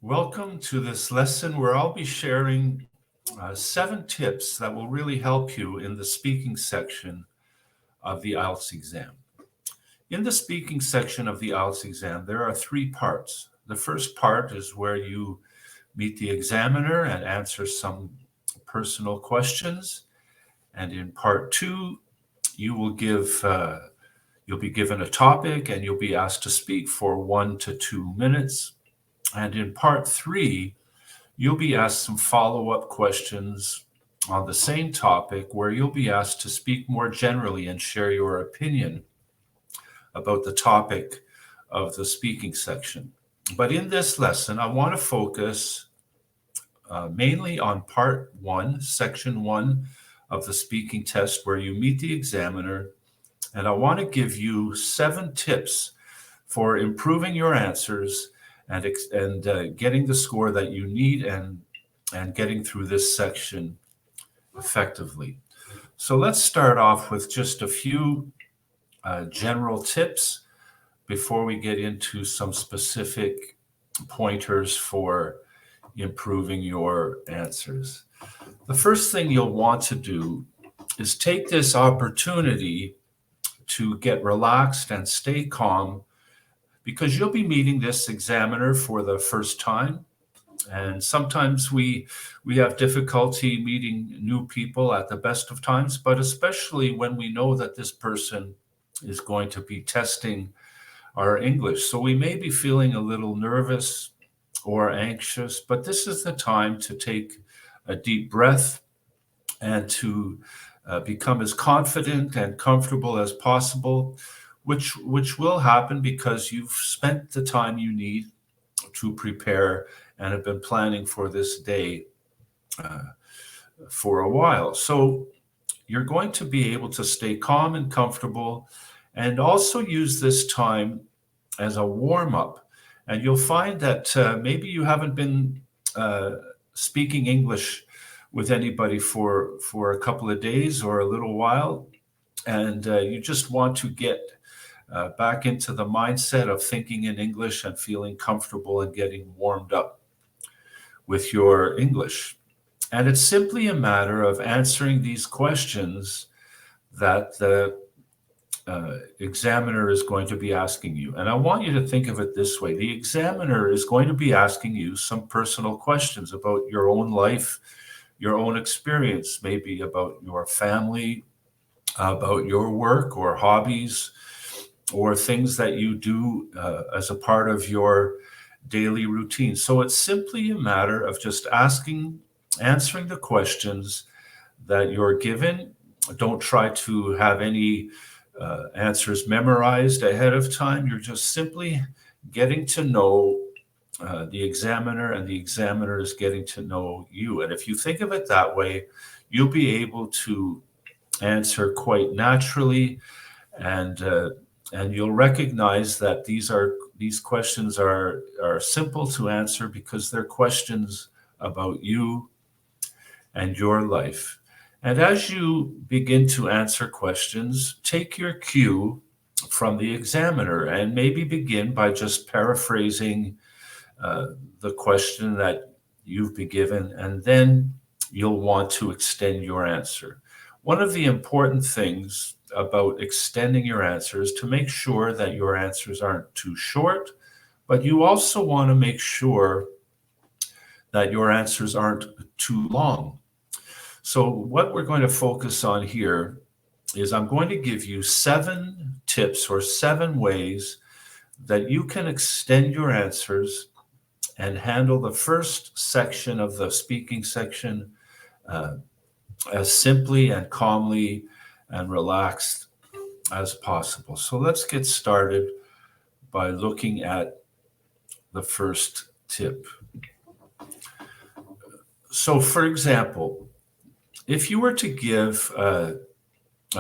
Welcome to this lesson where I'll be sharing 7 tips that will really help you in the speaking section of the IELTS exam. In the speaking section of the IELTS exam, there are 3 parts. The first part is where you meet the examiner and answer some personal questions. And in part 2, you'll be given a topic and you'll be asked to speak for 1 to 2 minutes. And in part 3, you'll be asked some follow-up questions on the same topic where you'll be asked to speak more generally and share your opinion about the topic of the speaking section. But in this lesson, I want to focus mainly on part 1, section 1 of the speaking test where you meet the examiner. And I want to give you 7 tips for improving your answers and getting the score that you need and getting through this section effectively. So let's start off with just a few general tips before we get into some specific pointers for improving your answers. The first thing you'll want to do is take this opportunity to get relaxed and stay calm, because you'll be meeting this examiner for the first time. And sometimes we have difficulty meeting new people at the best of times, but especially when we know that this person is going to be testing our English. So we may be feeling a little nervous or anxious, but this is the time to take a deep breath and to become as confident and comfortable as possible, which will happen because you've spent the time you need to prepare and have been planning for this day for a while. So you're going to be able to stay calm and comfortable and also use this time as a warm-up. And you'll find that maybe you haven't been speaking English with anybody for a couple of days or a little while, and you just want to get back into the mindset of thinking in English and feeling comfortable and getting warmed up with your English. And it's simply a matter of answering these questions that the examiner is going to be asking you. And I want you to think of it this way. The examiner is going to be asking you some personal questions about your own life, your own experience, maybe about your family, about your work or hobbies, or things that you do as a part of your daily routine. So it's simply a matter of just answering the questions that you're given. Don't try to have any answers memorized ahead of time. You're just simply getting to know the examiner, and the examiner is getting to know you. And if you think of it that way, you'll be able to answer quite naturally, and you'll recognize that these questions are simple to answer because they're questions about you and your life. And as you begin to answer questions, take your cue from the examiner and maybe begin by just paraphrasing the question that you've been given, and then you'll want to extend your answer. One of the important things about extending your answers to make sure that your answers aren't too short, but you also want to make sure that your answers aren't too long. So what we're going to focus on here is I'm going to give you 7 tips or 7 ways that you can extend your answers and handle the first section of the speaking section as simply and calmly and relaxed as possible. So let's get started by looking at the first tip. So for example, if you were to give a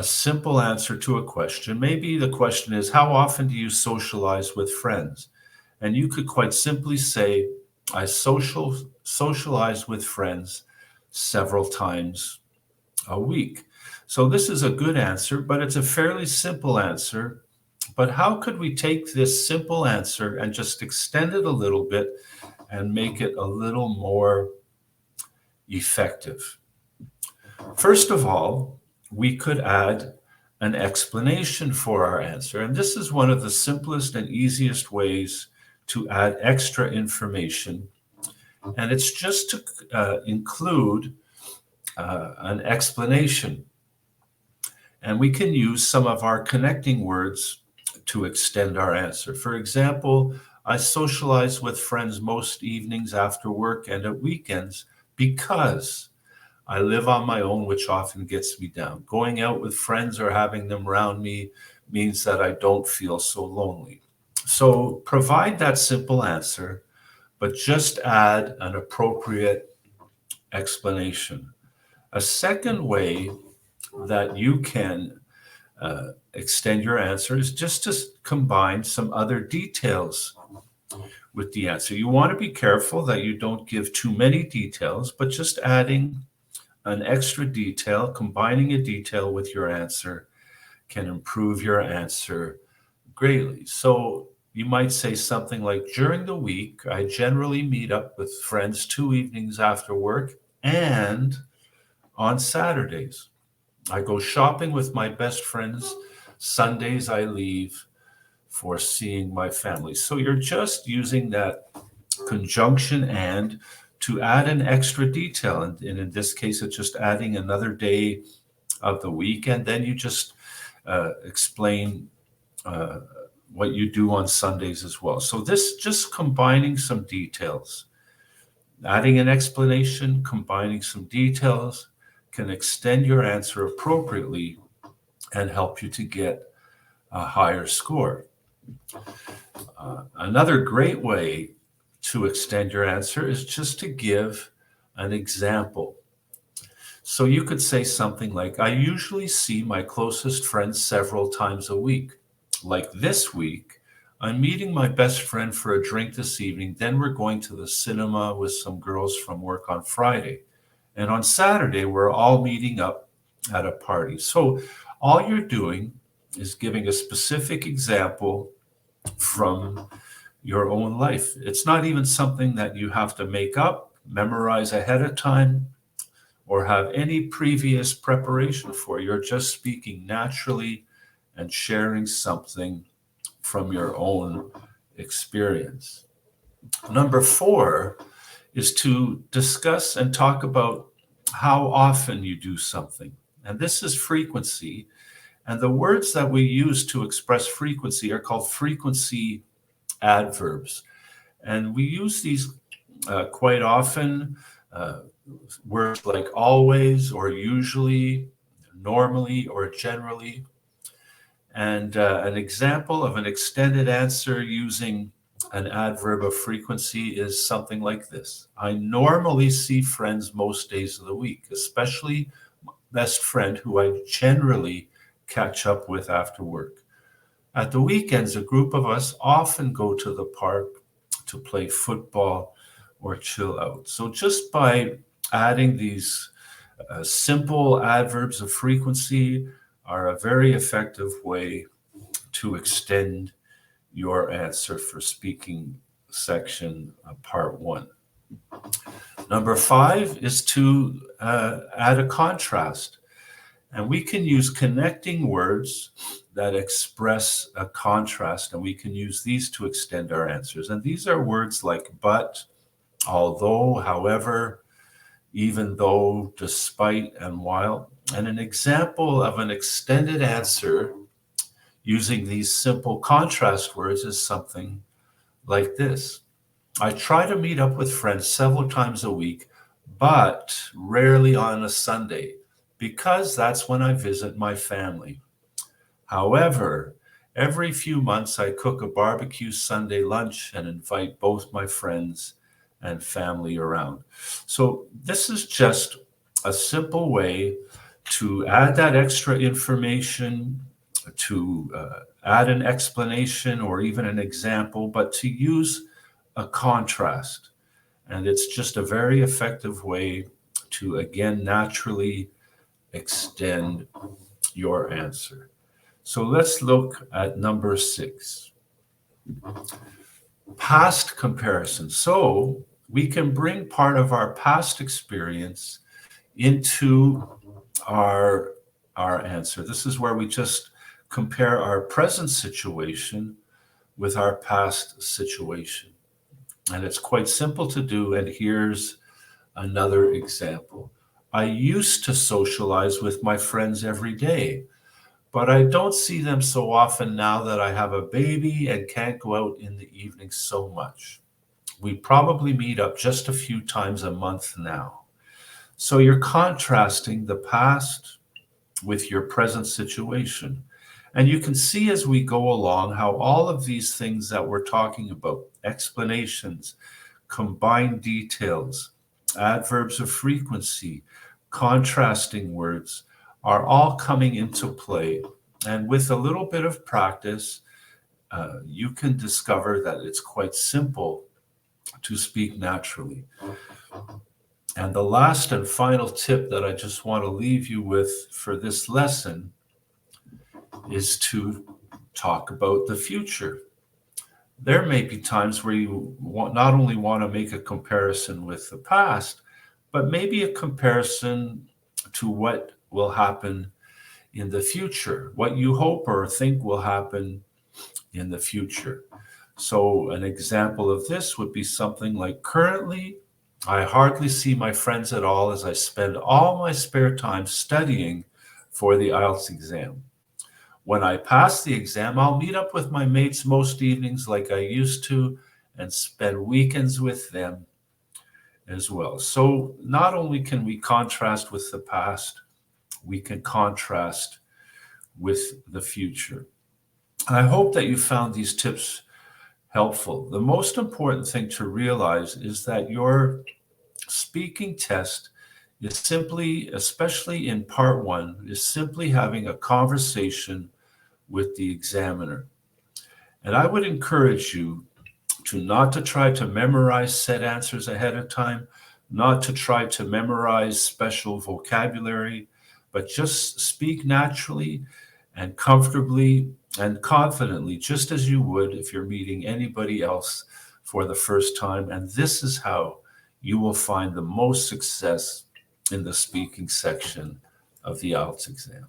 simple answer to a question, maybe the question is, how often do you socialize with friends? And you could quite simply say, I socialize with friends several times a week. So this is a good answer, but it's a fairly simple answer. But how could we take this simple answer and just extend it a little bit and make it a little more effective. First of all, we could add an explanation for our answer. And this is one of the simplest and easiest ways to add extra information. And it's just to include an explanation. And we can use some of our connecting words to extend our answer. For example, I socialize with friends most evenings after work and at weekends because I live on my own, which often gets me down. Going out with friends or having them around me means that I don't feel so lonely. So provide that simple answer, but just add an appropriate explanation. A second way that you can extend your answer is just to combine some other details with the answer. You want to be careful that you don't give too many details, but just adding an extra detail, combining a detail with your answer can improve your answer greatly. So you might say something like, during the week, I generally meet up with friends 2 evenings after work and on Saturdays. I go shopping with my best friends. Sundays I leave for seeing my family. So you're just using that conjunction and to add an extra detail. And in this case, it's just adding another day of the week. And then you just explain what you do on Sundays as well. So this just combining some details, adding an explanation, combining some details can extend your answer appropriately and help you to get a higher score. Another great way to extend your answer is just to give an example. So you could say something like, I usually see my closest friends several times a week. Like this week, I'm meeting my best friend for a drink this evening. Then we're going to the cinema with some girls from work on Friday. And on Saturday, we're all meeting up at a party. So all you're doing is giving a specific example from your own life. It's not even something that you have to make up, memorize ahead of time, or have any previous preparation for. You're just speaking naturally and sharing something from your own experience. Number 4 is to discuss and talk about how often you do something. And this is frequency. And the words that we use to express frequency are called frequency adverbs. And we use these quite often. Words like always or usually, normally or generally. And an example of an extended answer using an adverb of frequency is something like this. I normally see friends most days of the week, especially my best friend who I generally catch up with after work. At the weekends, a group of us often go to the park to play football or chill out. So just by adding these simple adverbs of frequency are a very effective way to extend your answer for speaking section part 1. Number 5 is to add a contrast. And we can use connecting words that express a contrast, and we can use these to extend our answers. And these are words like but, although, however, even though, despite, and while. And an example of an extended answer using these simple contrast words is something like this. I try to meet up with friends several times a week, but rarely on a Sunday, because that's when I visit my family. However, every few months I cook a barbecue Sunday lunch and invite both my friends and family around. So this is just a simple way to add that extra information, to add an explanation or even an example, but to use a contrast. And it's just a very effective way to, again, naturally extend your answer. So let's look at number 6. past comparison. So we can bring part of our past experience into our answer. This is where we just compare our present situation with our past situation. And it's quite simple to do. And here's another example. I used to socialize with my friends every day, but I don't see them so often now that I have a baby and can't go out in the evening so much. We probably meet up just a few times a month now. So you're contrasting the past with your present situation. And you can see as we go along how all of these things that we're talking about, explanations, combined details, adverbs of frequency, contrasting words, are all coming into play. And with a little bit of practice, you can discover that it's quite simple to speak naturally. And the last and final tip that I just want to leave you with for this lesson is to talk about the future. There may be times where you not only want to make a comparison with the past, but maybe a comparison to what will happen in the future, what you hope or think will happen in the future. So an example of this would be something like, currently, I hardly see my friends at all as I spend all my spare time studying for the IELTS exam. When I pass the exam, I'll meet up with my mates most evenings like I used to and spend weekends with them as well. So not only can we contrast with the past, we can contrast with the future. I hope that you found these tips helpful. The most important thing to realize is that your speaking test is simply, especially in part one, is simply having a conversation with the examiner. And I would encourage you not to try to memorize set answers ahead of time, not to try to memorize special vocabulary, but just speak naturally and comfortably and confidently, just as you would if you're meeting anybody else for the first time. And this is how you will find the most success in the speaking section of the IELTS exam.